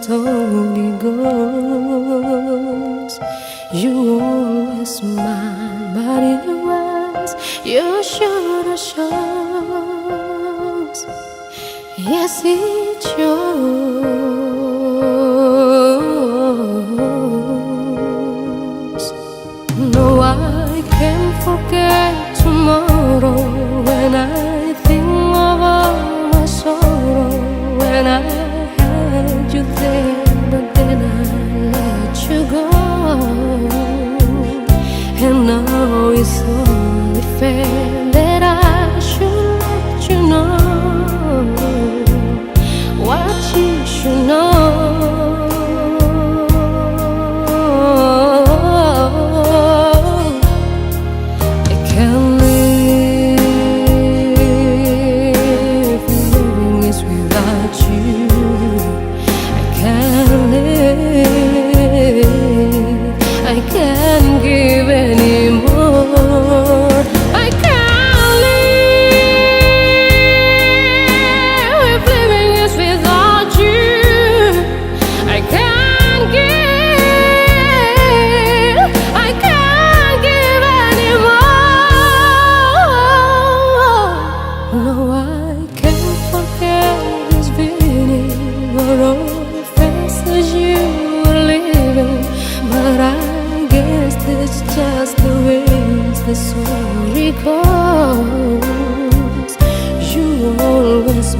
story goes. You always smile, but in your eyes your shoulder shows. Yes, it shows. No, I can't forget tomorrow when I think of all my sorrow. When I had you there, but then I let you go. And now it's only fair that I should let you know what you should know. I can't live, living is without you. I can't live, I can't give anymore. I can't live if living is without you. I can't give, I can't give anymore. No, I can't forget this feeling or all the faces you were living, but I guess that's just the way the story goes. You always